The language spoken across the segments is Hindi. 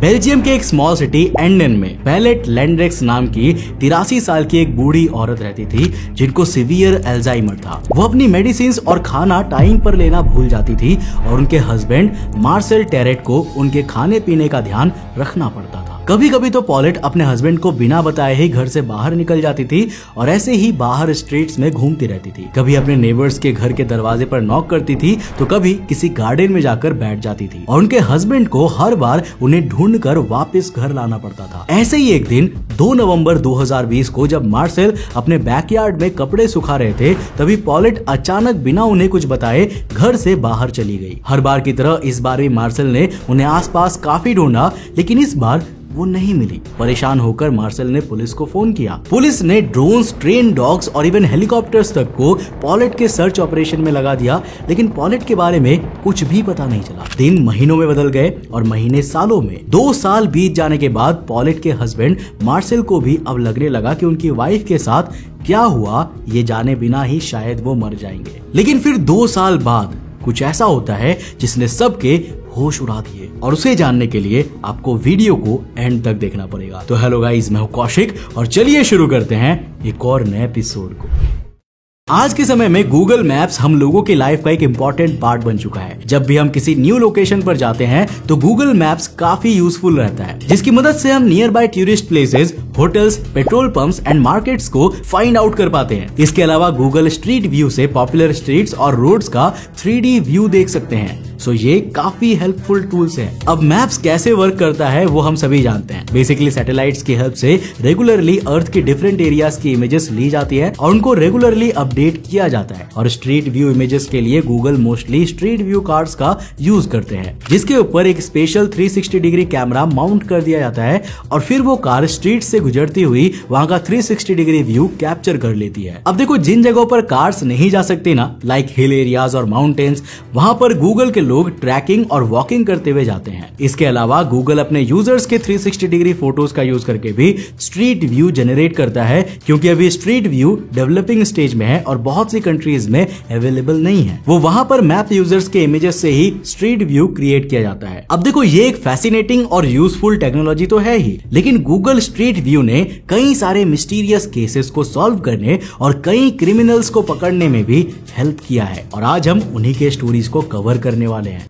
बेल्जियम के एक स्मॉल सिटी एंडन में पैलेट लैंड्रेक्स नाम की 83 साल की एक बूढ़ी औरत रहती थी जिनको सीवियर अल्जाइमर था। वो अपनी मेडिसिन और खाना टाइम पर लेना भूल जाती थी और उनके हस्बैंड मार्सेल टेरेट को उनके खाने पीने का ध्यान रखना पड़ता था। कभी कभी तो पॉलेट अपने हस्बैंड को बिना बताए ही घर से बाहर निकल जाती थी और ऐसे ही बाहर स्ट्रीट्स में घूमती रहती थी। कभी अपने नेबर्स के घर के दरवाजे पर नॉक करती थी तो कभी किसी गार्डन में जाकर बैठ जाती थी और उनके हस्बैंड को हर बार उन्हें ढूंढकर वापस घर लाना पड़ता था। ऐसे ही एक दिन 2 नवंबर 2020 को जब मार्सेल अपने बैकयार्ड में कपड़े सुखा रहे थे तभी पॉलेट अचानक बिना उन्हें कुछ बताए घर से बाहर चली गई। हर बार की तरह इस बार भी मार्सेल ने उन्हें आसपास काफी ढूंढा लेकिन इस बार वो नहीं मिली। परेशान होकर मार्सेल ने पुलिस को फोन किया। पुलिस ने ड्रोन्स, ट्रेन डॉग्स और इवन हेलीकॉप्टर्स तक को पॉलेट के सर्च ऑपरेशन में लगा दिया लेकिन पॉलेट के बारे में कुछ भी पता नहीं चला। दिन महीनों में बदल गए और महीने सालों में। 2 साल बीत जाने के बाद पॉलेट के हस्बैंड मार्सेल को भी अब लगने लगा कि उनकी वाइफ के साथ क्या हुआ ये जाने बिना ही शायद वो मर जाएंगे। लेकिन फिर 2 साल बाद कुछ ऐसा होता है जिसने सबके होश उड़ा दिए और उसे जानने के लिए आपको वीडियो को एंड तक देखना पड़ेगा। तो हेलो गाइस, मैं हूं कौशिक और चलिए शुरू करते हैं एक और नए एपिसोड को। आज के समय में गूगल मैप्स हम लोगों की लाइफ का एक इम्पोर्टेंट पार्ट बन चुका है। जब भी हम किसी न्यू लोकेशन पर जाते हैं तो गूगल मैप्स काफी यूजफुल रहता है जिसकी मदद से हम near by tourist places, hotels, petrol pumps and markets को फाइंड आउट कर पाते हैं। इसके अलावा गूगल स्ट्रीट व्यू से पॉपुलर स्ट्रीट्स और रोड्स का 3D व्यू देख सकते हैं। सो ये काफी हेल्पफुल टूल्स हैं। अब मैप्स कैसे वर्क करता है वो हम सभी जानते हैं। बेसिकली सैटेलाइट्स की हेल्प से रेगुलरली अर्थ के डिफरेंट एरियाज की इमेजेस ली जाती है और उनको रेगुलरली अपडेट किया जाता है। और स्ट्रीट व्यू इमेजेस के लिए Google mostly street view cards का यूज करते हैं जिसके ऊपर एक स्पेशल 360 डिग्री कैमरा माउंट कर दिया जाता है और फिर वो कार स्ट्रीट से गुजरती हुई वहां का 360 डिग्री व्यू कैप्चर कर लेती है। अब देखो, जिन जगहों पर कार्स नहीं जा सकती ना, लाइक हिल एरियाज और माउंटेन्स, वहां पर गूगल के लोग ट्रैकिंग और वॉकिंग करते हुए जाते हैं। इसके अलावा गूगल अपने यूजर्स के 360 डिग्री फोटोज का यूज करके भी स्ट्रीट व्यू जनरेट करता है क्योंकि अभी स्ट्रीट व्यू डेवलपिंग स्टेज में है और बहुत सी कंट्रीज में अवेलेबल नहीं है। वो वहां पर मैप यूजर्स के इमेजेस से ही स्ट्रीट व्यू क्रिएट किया जाता है। अब देखो, ये एक फैसिनेटिंग और यूजफुल टेक्नोलॉजी तो है ही, लेकिन गूगल स्ट्रीट व्यू ने कई सारे मिस्टीरियस केसेस को सॉल्व करने और कई क्रिमिनल्स को पकड़ने में भी हेल्प किया है और आज हम उन्हीं के स्टोरीज को कवर करने वाले हैं।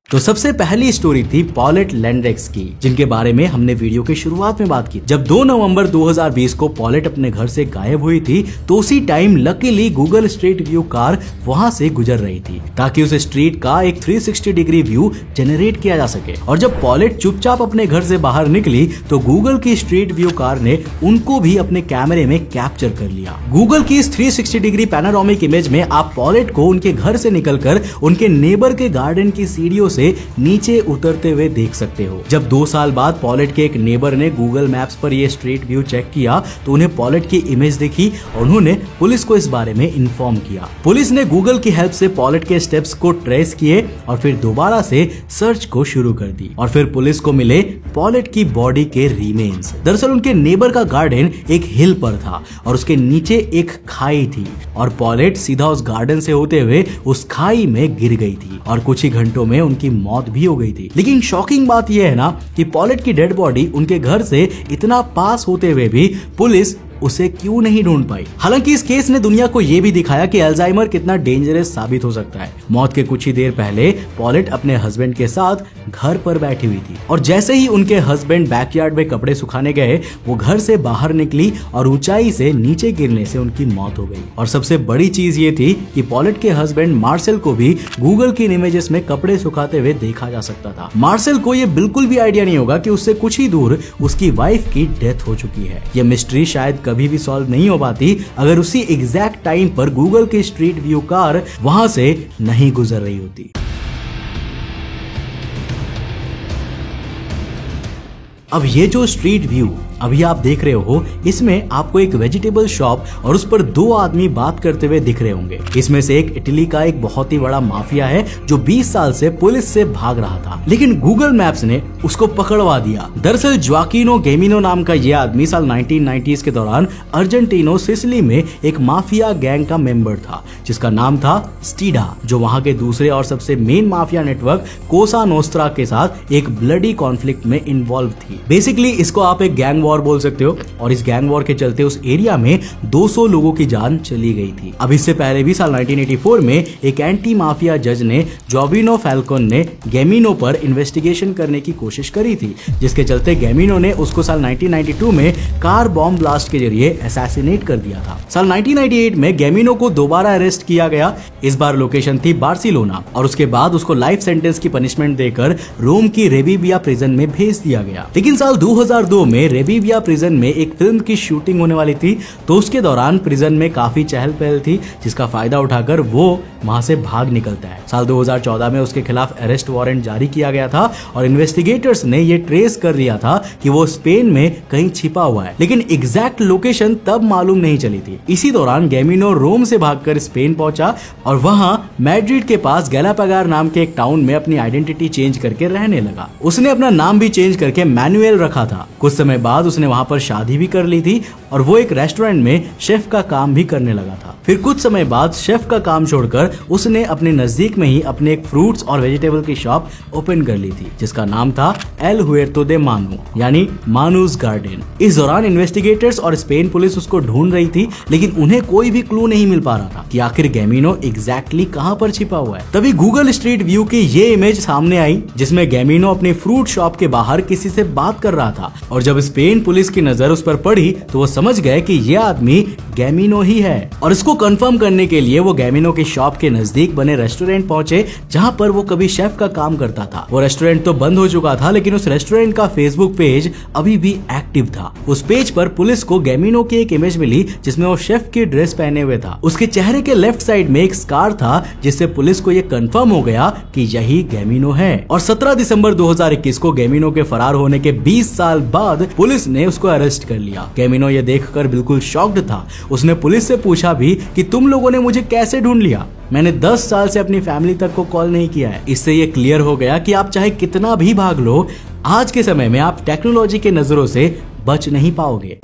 तो सबसे पहली स्टोरी थी पॉलेट लैंड्रेक्स की, जिनके बारे में हमने वीडियो की शुरुआत में बात की। जब 2 नवंबर 2020 को पॉलेट अपने घर से गायब हुई थी तो उसी time luckily Google street view car वहां से गुजर रही थी ताकि उस स्ट्रीट का एक 360 डिग्री व्यू जनरेट किया जा सके। और जब पॉलेट चुपचाप अपने घर से बाहर निकली तो गूगल की स्ट्रीट व्यू कार ने उनको भी अपने कैमरे में कैप्चर कर लिया। गूगल की इस 360 डिग्री पैनोरामिक इमेज में आप पॉलेट को उनके घर से निकलकर उनके नेबर के गार्डन की सीढ़ियों से नीचे उतरते हुए देख सकते हो। जब 2 साल बाद पॉलेट के एक नेबर ने गूगल मैप्स पर ये स्ट्रीट व्यू चेक किया तो उन्हें पॉलेट की इमेज दिखी और उन्होंने पुलिस को इस बारे में इन्फॉर्म किया। पुलिस ने गूगल की हेल्प से पॉलेट के स्टेप्स को ट्रेस किए और फिर दोबारा से सर्च को शुरू कर दी और फिर पुलिस को मिले पॉलेट की बॉडी के रिमेन्स। दरअसल उनके नेबर का गार्डन एक हिल पर था और उसके नीचे एक खाई थी और पॉलेट सीधा उस गार्डन से होते हुए उस खाई में गिर गई थी और कुछ ही घंटों में उनकी मौत भी हो गई थी। लेकिन शॉकिंग बात यह है ना कि पॉलेट की डेड बॉडी उनके घर से इतना पास होते हुए भी पुलिस उसे क्यों नहीं ढूंढ पाई। हालांकि इस केस ने दुनिया को यह भी दिखाया कि अल्जाइमर कितना डेंजरस साबित हो सकता है। मौत के कुछ ही देर पहले पॉलेट अपने हस्बैंड के साथ घर पर बैठी हुई थी और जैसे ही उनके हस्बैंड बैकयार्ड में कपड़े सुखाने गए वो घर से बाहर निकली और ऊंचाई से नीचे गिरने से उनकी मौत हो गई। और सबसे बड़ी चीज ये थी कि पॉलेट के हस्बैंड मार्सेल को भी गूगल की इमेजेस में कपड़े सुखाते हुए देखा जा सकता था। मार्सेल को ये बिल्कुल भी आइडिया नहीं होगा कि उससे कुछ ही दूर उसकी वाइफ की डेथ हो चुकी है। यह मिस्ट्री शायद कभी भी सॉल्व नहीं हो पाती अगर उसी एग्जैक्ट टाइम पर गूगल की स्ट्रीट व्यू कार वहां से नहीं गुजर रही होती। अब ये जो स्ट्रीट व्यू अभी आप देख रहे हो इसमें आपको एक वेजिटेबल शॉप और उस पर दो आदमी बात करते हुए दिख रहे होंगे। इसमें से एक इटली का एक बहुत ही बड़ा माफिया है जो 20 साल से पुलिस से भाग रहा था, लेकिन गूगल मैप्स ने उसको पकड़वा दिया। दरअसल जोआकिनो गैमिनो नाम का यह आदमी साल 1990s के दौरान अर्जेंटीनो सिसिली में एक माफिया गैंग का मेंबर था जिसका नाम था स्टीडा, जो वहां के दूसरे और सबसे मेन माफिया नेटवर्क कोसा नोस्ट्रा के साथ एक ब्लडी कॉन्फ्लिक्ट में इन्वॉल्व थी। बेसिकली इसको आप एक गैंग वॉर बोल सकते हो और इस गैंग वॉर के चलते उस एरिया में 200 लोगों की जान चली गई थी। अब इससे पहले भी साल 1984 में एक एंटी माफिया जज ने जोविनो फैल्कोन ने गैमिनो पर इन्वेस्टिगेशन करने की कोशिश करी थी, जिसके चलते गैमिनो ने उसको साल 1992 में कार बॉम्ब ब्लास्ट के जरिए असैसिनेट कर दिया था। साल 1998 में गैमिनो को दोबारा अरेस्ट किया गया। इस बार लोकेशन थी बार्सिलोना और उसके बाद उसको लाइफ सेंटेंस की पनिशमेंट देकर रोम की रेबिबिया प्रिजन में भेज दिया गया। लेकिन साल 2002 में रेबिबिया प्रिजन में एक फिल्म की शूटिंग होने वाली थी, तो उसके दौरान प्रिजन में काफी चहल पहल थी, जिसका फायदा उठाकर वो वहां से भाग निकलता है। साल 2014 में उसके खिलाफ अरेस्ट वारंट जारी किया गया था और इन्वेस्टिगेटर्स ने ये ट्रेस कर लिया था कि वो स्पेन में कहीं छिपा हुआ है, लेकिन एग्जैक्ट लोकेशन तब मालूम नहीं चली थी। इसी दौरान गैमिनो रोम से भागकर स्पेन पहुंचा और वहां मैड्रिड के पास गैलापागार नाम के एक टाउन में अपनी आइडेंटिटी चेंज करके रहने लगा। उसने अपना नाम भी चेंज करके मैनुएल रखा था। कुछ समय बाद उसने वहां पर शादी भी कर ली थी और वो एक रेस्टोरेंट में शेफ का काम भी करने लगा था। फिर कुछ समय बाद शेफ का काम छोड़कर उसने अपने नजदीक में ही अपने एक फ्रूट्स और वेजिटेबल की शॉप ओपन कर ली थी, जिसका नाम था एल हुएर्तो दे मानू, यानी मानूस गार्डन। इस दौरान इन्वेस्टिगेटर्स और स्पेन पुलिस उसको ढूंढ रही थी, लेकिन उन्हें कोई भी क्लू नहीं मिल पा रहा था कि आखिर गैमिनो एग्जैक्टली कहां पर छिपा हुआ है। तभी गूगल स्ट्रीट व्यू की ये इमेज सामने आई जिसमें गैमिनो अपनी फ्रूट शॉप के बाहर किसी से बात कर रहा था, और जब स्पेन पुलिस की नजर उस पर पड़ी तो वो समझ गए कि यह आदमी गैमिनो ही है। और इसको कंफर्म करने के लिए वो गैमिनो की शॉप के नजदीक बने रेस्टोरेंट पहुंचे जहां पर वो कभी शेफ का काम करता था। वो रेस्टोरेंट तो बंद हो चुका था, लेकिन उस रेस्टोरेंट का फेसबुक पेज अभी भी एक्टिव था। उस पेज पर पुलिस को गैमिनो की एक इमेज मिली जिसमें वो शेफ की ड्रेस पहने हुए था। उसके चेहरे के लेफ्ट साइड में एक स्कार था, जिससे पुलिस को यह कंफर्म हो गया कि यही गैमिनो है। और 17 दिसंबर 2021 को गैमिनो के फरार होने के 20 साल बाद पुलिस ने उसको अरेस्ट कर लिया। गैमिनो ये देखकर बिल्कुल शॉक्ड था। उसने पुलिस से पूछा भी कि तुम लोगों ने मुझे कैसे ढूंढ लिया? मैंने 10 साल से अपनी फैमिली तक को कॉल नहीं किया है। इससे ये क्लियर हो गया कि आप चाहे कितना भी भाग लो, आज के समय में आप टेक्नोलॉजी के नजरों से बच नहीं पाओगे।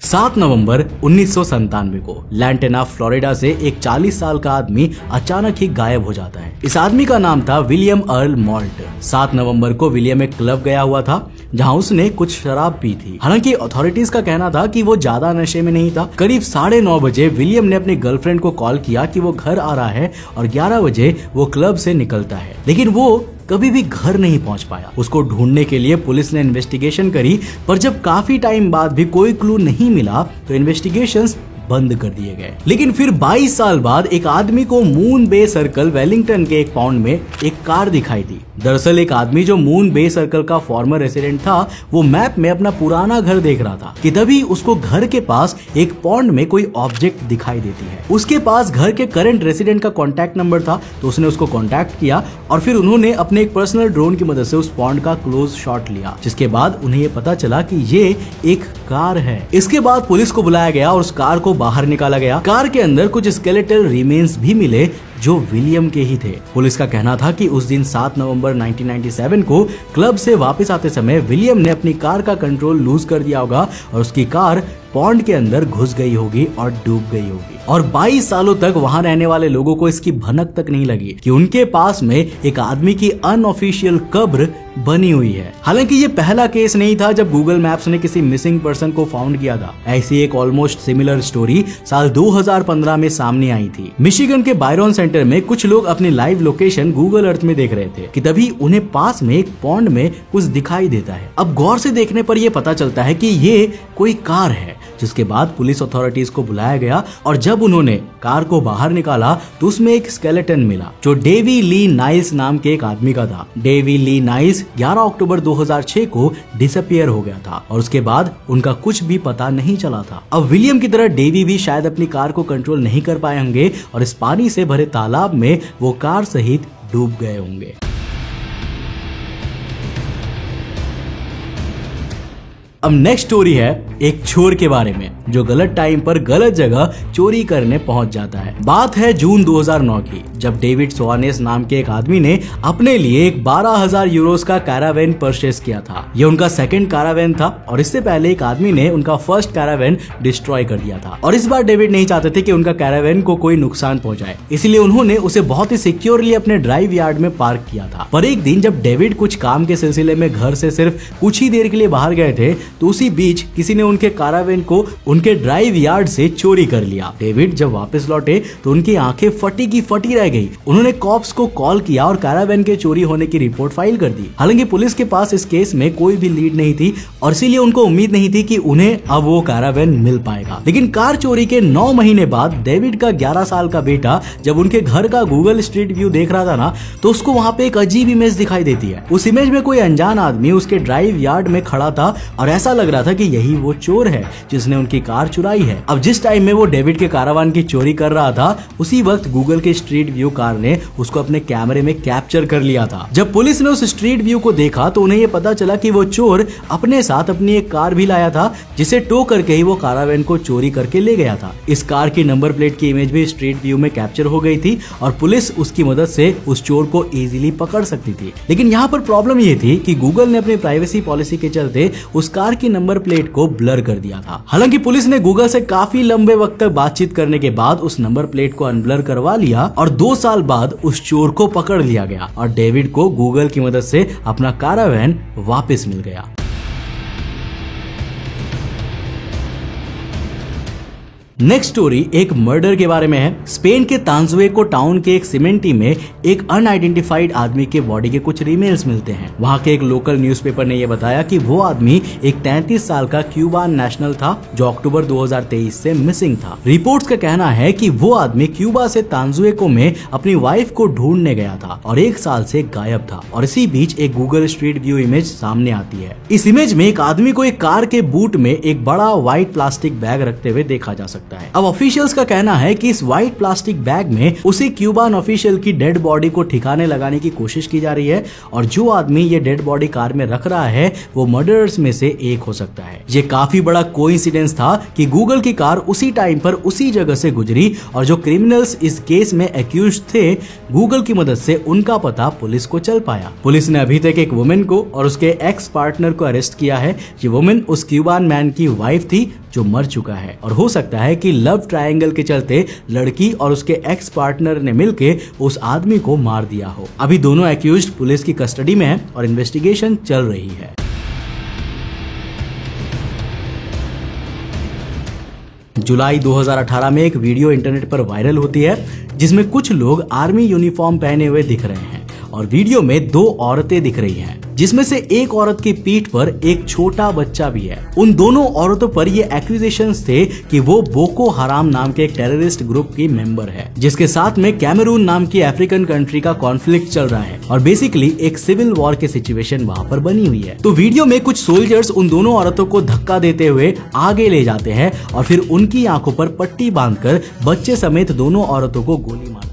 7 नवंबर 1997 को लैंटेना फ्लोरिडा से एक 40 साल का आदमी अचानक ही गायब हो जाता है। इस आदमी का नाम था विलियम अर्ल मॉल्ट। 7 नवंबर को विलियम एक क्लब गया हुआ था जहां उसने कुछ शराब पी थी। हालांकि अथॉरिटीज का कहना था कि वो ज्यादा नशे में नहीं था। करीब 9:30 बजे विलियम ने अपनी गर्लफ्रेंड को कॉल किया कि वो घर आ रहा है और 11 बजे वो क्लब से निकलता है, लेकिन वो कभी भी घर नहीं पहुंच पाया। उसको ढूंढने के लिए पुलिस ने इन्वेस्टिगेशन करी, पर जब काफी टाइम बाद भी कोई क्लू नहीं मिला तो इन्वेस्टिगेशंस बंद कर दिए गए। लेकिन फिर 22 साल बाद एक आदमी को मून बे सर्कल वेलिंगटन के एक पॉन्ड में एक कार दिखाई दी। दरअसल एक आदमी जो मून बे सर्कल का फॉर्मर रेसिडेंट था, वो मैप में अपना पुराना घर देख रहा था कि तभी उसको घर के पास एक पॉन्ड में कोई ऑब्जेक्ट दिखाई देती है। उसके पास घर के करंट रेसिडेंट का कॉन्टैक्ट नंबर था, तो उसने उसको कॉन्टैक्ट किया और फिर उन्होंने अपने एक पर्सनल ड्रोन की मदद से उस पॉन्ड का क्लोज शॉट लिया, जिसके बाद उन्हें ये पता चला कि ये एक कार है। इसके बाद पुलिस को बुलाया गया और उस कार को बाहर निकाला गया। कार के अंदर कुछ स्केलेटल रिमेन्स भी मिले जो विलियम के ही थे। पुलिस का कहना था कि उस दिन 7 नवंबर 1997 को क्लब से वापस आते समय विलियम ने अपनी कार का कंट्रोल लूज कर दिया होगा और उसकी कार पॉन्ड के अंदर घुस गई होगी और डूब गई होगी। और 22 सालों तक वहां रहने वाले लोगों को इसकी भनक तक नहीं लगी कि उनके पास में एक आदमी की अनऑफिशियल कब्र बनी हुई है। हालांकि ये पहला केस नहीं था जब गूगल मैप्स ने किसी मिसिंग पर्सन को फाउंड किया था। ऐसी एक ऑलमोस्ट सिमिलर स्टोरी साल 2015 में सामने आई थी। मिशिगन के बायरन सेंटर में कुछ लोग अपनी लाइव लोकेशन गूगल अर्थ में देख रहे थे कि तभी उन्हें पास में एक पॉन्ड में कुछ दिखाई देता है। अब गौर से देखने पर यह पता चलता है कि ये कोई कार है, जिसके बाद पुलिस अथॉरिटीज को बुलाया गया और जब उन्होंने कार को बाहर निकाला तो उसमें एक स्केलेटन मिला जो डेवी ली नाइल्स नाम के एक आदमी का था। डेवी ली नाइल्स 11 अक्टूबर 2006 को डिसअपियर हो गया था और उसके बाद उनका कुछ भी पता नहीं चला था। अब विलियम की तरह डेवी भी शायद अपनी कार को कंट्रोल नहीं कर पाए होंगे और इस पानी से भरे तालाब में वो कार सहित डूब गए होंगे। अब नेक्स्ट स्टोरी है एक चोर के बारे में जो गलत टाइम पर गलत जगह चोरी करने पहुंच जाता है। बात है जून 2009 की, जब डेविड सोआनेस नाम के एक आदमी ने अपने लिए एक 12,000 यूरोस का कैरावेन परचेस किया था। ये उनका सेकंड कैरावेन था और इससे पहले एक आदमी ने उनका फर्स्ट कैरावेन डिस्ट्रॉय कर दिया था। और इस बार डेविड नहीं चाहते थे कि उनका कैरावेन को कोई नुकसान पहुंचाए, इसलिए उन्होंने उसे बहुत ही सिक्योरली अपने ड्राइव यार्ड में पार्क किया था। पर एक दिन जब डेविड कुछ काम के सिलसिले में घर से सिर्फ कुछ ही देर के लिए बाहर गए थे तो उसी बीच किसी ने उनके कैरावेन को उनके ड्राइव यार्ड से चोरी कर लिया। डेविड जब वापस लौटे तो उनकी आंखें फटी की फटी रह गई। उन्होंने कॉप्स को कॉल किया और कैरावेन के चोरी होने की रिपोर्ट फाइल कर दी। हालांकि पुलिस के पास इस केस में कोई भी लीड नहीं थी और इसीलिए उनको उम्मीद नहीं थी कि उन्हें अब वो कैरावेन मिल पाएगा। लेकिन कार चोरी के 9 महीने बाद डेविड का 11 साल का बेटा जब उनके घर का गूगल स्ट्रीट व्यू देख रहा था ना, तो उसको वहां पे एक अजीब इमेज दिखाई देती है। उस इमेज में कोई अनजान आदमी उसके ड्राइव यार्ड में खड़ा था और ऐसा लग रहा था कि यही वो चोर है जिसने उनकी कार चुराई है। अब जिस टाइम में वो डेविड के कैरावान की चोरी कर रहा था उसी वक्त गूगल के स्ट्रीट व्यू कार ने उसको अपने कैमरे में कैप्चर कर लिया था। जब पुलिस ने उस स्ट्रीट व्यू को देखा तो उन्हें ये पता चला कि वो चोर अपने साथ अपनी एक कार भी लाया था जिसे टो करके ही वो कैरावेन को चोरी करके ले गया था। इस कार की नंबर प्लेट की इमेज भी स्ट्रीट व्यू में कैप्चर हो गई थी और पुलिस उसकी मदद से उस चोर को इजीली पकड़ सकती थी। लेकिन यहाँ पर प्रॉब्लम ये थी कि गूगल ने अपनी प्राइवेसी पॉलिसी के चलते उस कार की नंबर प्लेट को ब्लर कर दिया था। हालांकि पुलिस ने गूगल से काफी लंबे वक्त तक बातचीत करने के बाद उस नंबर प्लेट को अनब्लर करवा लिया और 2 साल बाद उस चोर को पकड़ लिया गया और डेविड को गूगल की मदद से अपना कैरावेन वापस मिल गया। नेक्स्ट स्टोरी एक मर्डर के बारे में है। स्पेन के तांजुएको टाउन के एक सीमेंटी में एक अनआइडेंटिफाइड आदमी के बॉडी के कुछ रिमेन्स मिलते हैं। वहां के एक लोकल न्यूज़पेपर ने यह बताया कि वो आदमी एक 33 साल का क्यूबान नेशनल था जो अक्टूबर 2023 से मिसिंग था। रिपोर्ट्स का कहना है कि वो आदमी क्यूबा से तांजुएको में अपनी वाइफ को ढूंढने गया था और 1 साल से गायब था। और इसी बीच एक गूगल स्ट्रीट व्यू इमेज सामने आती है। इस इमेज में एक आदमी को एक कार के बूट में एक बड़ा व्हाइट प्लास्टिक बैग रखते हुए देखा जा सकता है। अब ऑफिशियल्स का कहना है कि इस व्हाइट प्लास्टिक बैग में उसी क्यूबान ऑफिशियल की डेड बॉडी को ठिकाने लगाने की कोशिश की जा रही है और जो आदमी ये डेड बॉडी कार में रख रहा है वो मर्डरर्स में से एक हो सकता है। ये काफी बड़ा कोइंसिडेंस था कि गूगल की कार उसी टाइम पर उसी जगह से गुजरी और जो क्रिमिनल्स इस केस में एक्यूज्ड थे गूगल की मदद से उनका पता पुलिस को चल पाया। पुलिस ने अभी तक एक वुमेन को और उसके एक्स पार्टनर को अरेस्ट किया है। ये वुमेन उस क्यूबान मैन की वाइफ थी जो मर चुका है और हो सकता है कि लव ट्रायंगल के चलते लड़की और उसके एक्स पार्टनर ने मिलकर उस आदमी को मार दिया हो। अभी दोनों एक्यूज्ड पुलिस की कस्टडी में हैं और इन्वेस्टिगेशन चल रही है। जुलाई 2018 में एक वीडियो इंटरनेट पर वायरल होती है जिसमें कुछ लोग आर्मी यूनिफॉर्म पहने हुए दिख रहे हैं और वीडियो में 2 औरतें दिख रही हैं जिसमें से एक औरत की पीठ पर एक छोटा बच्चा भी है। उन दोनों औरतों पर ये एक्यूजेशंस थे कि वो बोको हराम नाम के एक टेररिस्ट ग्रुप की मेंबर है जिसके साथ में कैमरून नाम की अफ्रीकन कंट्री का कॉन्फ्लिक्ट चल रहा है और बेसिकली एक सिविल वॉर की सिचुएशन वहां पर बनी हुई है। तो वीडियो में कुछ सोल्जर्स उन दोनों औरतों को धक्का देते हुए आगे ले जाते हैं और फिर उनकी आंखों पर पट्टी बांधकर बच्चे समेत दोनों औरतों को गोली मार है।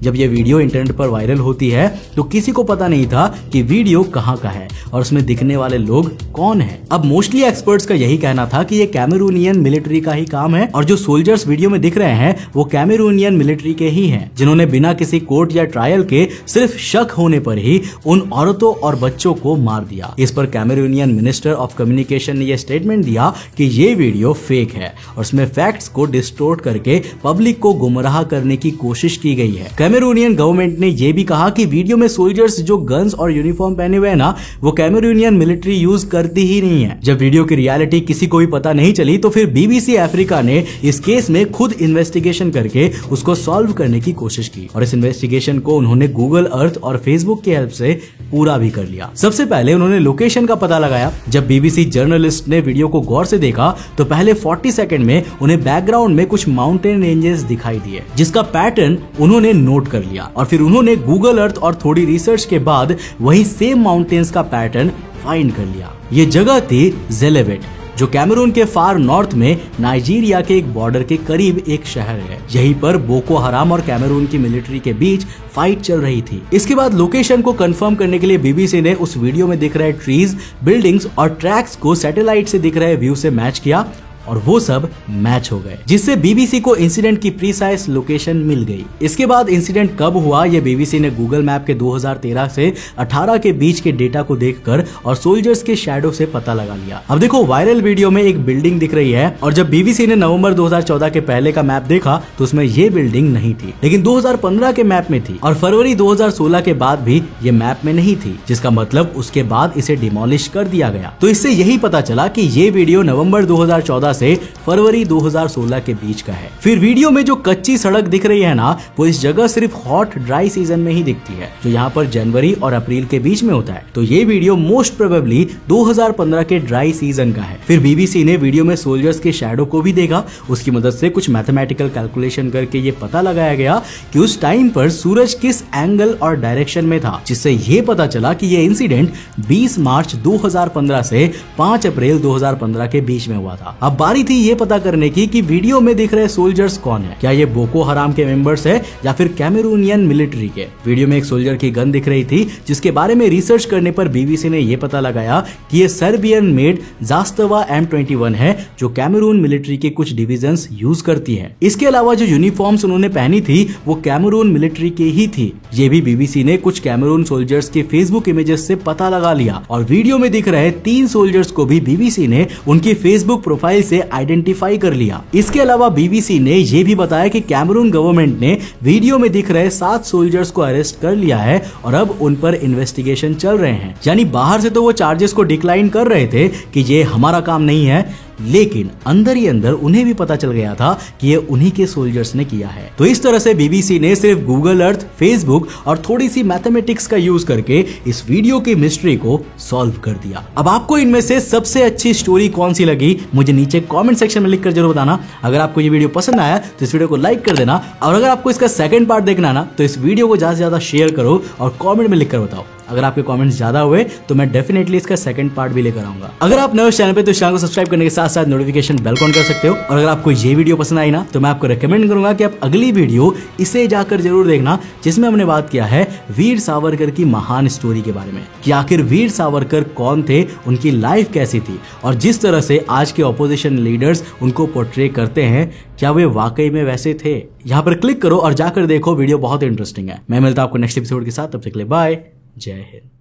जब ये वीडियो इंटरनेट पर वायरल होती है तो किसी को पता नहीं था कि वीडियो कहाँ का है और उसमें दिखने वाले लोग कौन हैं। अब मोस्टली एक्सपर्ट्स का यही कहना था कि ये कैमरूनियन मिलिट्री का ही काम है और जो सोल्जर्स वीडियो में दिख रहे हैं वो कैमरूनियन मिलिट्री के ही हैं जिन्होंने बिना किसी कोर्ट या ट्रायल के सिर्फ शक होने पर ही उन औरतों और बच्चों को मार दिया। इस पर कैमरूनियन मिनिस्टर ऑफ कम्युनिकेशन ने यह स्टेटमेंट दिया कि ये वीडियो फेक है और उसमें फैक्ट्स को डिस्टोर्ट करके पब्लिक को गुमराह करने की कोशिश की गई है। कैमरूनियन गवर्नमेंट ने यह भी कहा कि वीडियो में सोल्जर्स जो गन्स और यूनिफॉर्म पहने हुए हैं ना वो कैमरूनियन मिलिट्री यूज करती ही नहीं है। जब वीडियो की रियलिटी किसी को भी पता नहीं चली तो फिर बीबीसी अफ्रीका ने इस केस में खुद इन्वेस्टिगेशन करके उसको सॉल्व करने की कोशिश की और इस इन्वेस्टिगेशन को उन्होंने गूगल अर्थ और फेसबुक की हेल्प से पूरा भी कर लिया। सबसे पहले उन्होंने लोकेशन का पता लगाया। जब बीबीसी जर्नलिस्ट ने वीडियो को गौर से देखा तो पहले 40 सेकंड में उन्हें बैकग्राउंड में कुछ माउंटेन रेंजेस दिखाई दिए जिसका पैटर्न उन्होंने नोट कर लिया और फिर उन्होंने गूगल अर्थ और थोड़ी रिसर्च के बाद वही सेम माउंटेन्स का पैटर्न फाइंड कर लिया। ये जगह थी जेलेवेट। जो कैमरून के फार नॉर्थ में नाइजीरिया के एक बॉर्डर के करीब एक शहर है। यहीं पर बोको हराम और कैमरून की मिलिट्री के बीच फाइट चल रही थी। इसके बाद लोकेशन को कंफर्म करने के लिए बीबीसी ने उस वीडियो में दिख रहे ट्रीज, बिल्डिंग्स और ट्रैक्स को सैटेलाइट से दिख रहे व्यू से मैच किया और वो सब मैच हो गए, जिससे बीबीसी को इंसिडेंट की प्रीसाइज लोकेशन मिल गई। इसके बाद इंसिडेंट कब हुआ ये बीबीसी ने गूगल मैप के 2013 से 18 के बीच के डेटा को देखकर और सोल्जर्स के शैडो से पता लगा लिया। अब देखो, वायरल वीडियो में एक बिल्डिंग दिख रही है और जब बीबीसी ने नवंबर 2014 के पहले का मैप देखा तो उसमें ये बिल्डिंग नहीं थी, लेकिन 2015 के मैप में थी और फरवरी 2016 के बाद भी ये मैप में नहीं थी, जिसका मतलब उसके बाद इसे डिमोलिश कर दिया गया। तो इससे यही पता चला कि ये वीडियो नवंबर 2014 से फरवरी 2016 के बीच का है। फिर वीडियो में जो कच्ची सड़क दिख रही है ना, वो इस जगह सिर्फ हॉट ड्राई सीजन में ही दिखती है, जो यहाँ पर जनवरी और अप्रैल के बीच में होता है। तो ये वीडियो मोस्ट प्रोबेबली 2015 के ड्राई सीजन का है। फिर बीबीसी ने वीडियो में सोल्जर्स के शैडो को भी देखा। उसकी मदद से कुछ मैथमेटिकल कैलकुलेशन करके ये पता लगाया गया कि उस टाइम पर सूरज किस एंगल और डायरेक्शन में था, जिससे ये पता चला कि ये इंसिडेंट 20 मार्च 2015 से 5 अप्रैल 2015 के बीच में हुआ था। अब बारी थी ये पता करने की कि वीडियो में दिख रहे सोल्जर्स कौन है। क्या ये बोको हराम के मेंबर्स है या फिर कैमरूनियन मिलिट्री के। वीडियो में एक सोल्जर की गन दिख रही थी, जिसके बारे में रिसर्च करने पर बीबीसी ने यह पता लगाया कि ये सर्बियन मेड जास्तवा M21 है, जो कैमरून मिलिट्री के कुछ डिविजन्स यूज करती है। इसके अलावा जो यूनिफॉर्म्स उन्होंने पहनी थी वो कैमरून मिलिट्री की ही थी। ये भी बीबीसी ने कुछ कैमरून सोल्जर्स के फेसबुक इमेजेस से पता लगा लिया और वीडियो में दिख रहे 3 सोल्जर्स को भी बीबीसी ने उनकी फेसबुक प्रोफाइल से आइडेंटिफाई कर लिया। इसके अलावा बीबीसी ने यह भी बताया कि कैमरून गवर्नमेंट ने वीडियो में दिख रहे 7 सोल्जर्स को अरेस्ट कर लिया है और अब उन पर इन्वेस्टिगेशन चल रहे हैं। यानी बाहर से तो वो चार्जेस को डिक्लाइन कर रहे थे कि ये हमारा काम नहीं है, लेकिन अंदर ही अंदर उन्हें भी पता चल गया था कि ये उन्हीं के सोल्जर्स ने किया है। तो इस तरह से बीबीसी ने सिर्फ गूगल अर्थ, फेसबुक और थोड़ी सी मैथमेटिक्स का यूज करके इस वीडियो की मिस्ट्री को सॉल्व कर दिया। अब आपको इनमें से सबसे अच्छी स्टोरी कौन सी लगी मुझे नीचे कमेंट सेक्शन में लिखकर जरूर बताना। अगर आपको ये वीडियो पसंद आया तो इस वीडियो को लाइक कर देना और अगर आपको इसका सेकंड पार्ट देखना ना तो इस वीडियो को ज्यादा से ज्यादा शेयर करो और कमेंट में लिखकर बताओ। अगर आपके कमेंट्स ज्यादा हुए तो मैं डेफिनेटली इसका सेकंड पार्ट भी लेकर आऊंगा। अगर आप नए चैनल पे तो इस चैनल को सब्सक्राइब करने के साथ साथ नोटिफिकेशन बेल ऑन कर सकते हो। और अगर आपको ये वीडियो पसंद आई ना तो मैं आपको रेकमेंड करूंगा कि आप अगली वीडियो इसे जाकर जरूर देखना, जिसमें हमने बात किया है वीर सावरकर की महान स्टोरी के बारे में कि आखिर वीर सावरकर कौन थे, उनकी लाइफ कैसी थी और जिस तरह से आज के ऑपोजिशन लीडर्स उनको पोर्ट्रे करते हैं, क्या वे वाकई में वैसे थे। यहाँ पर क्लिक करो और जाकर देखो, वीडियो बहुत इंटरेस्टिंग है। मैं मिलता हूं आपको नेक्स्ट एपिसोड के साथ, तब तक के लिए बाय, जय हिंद।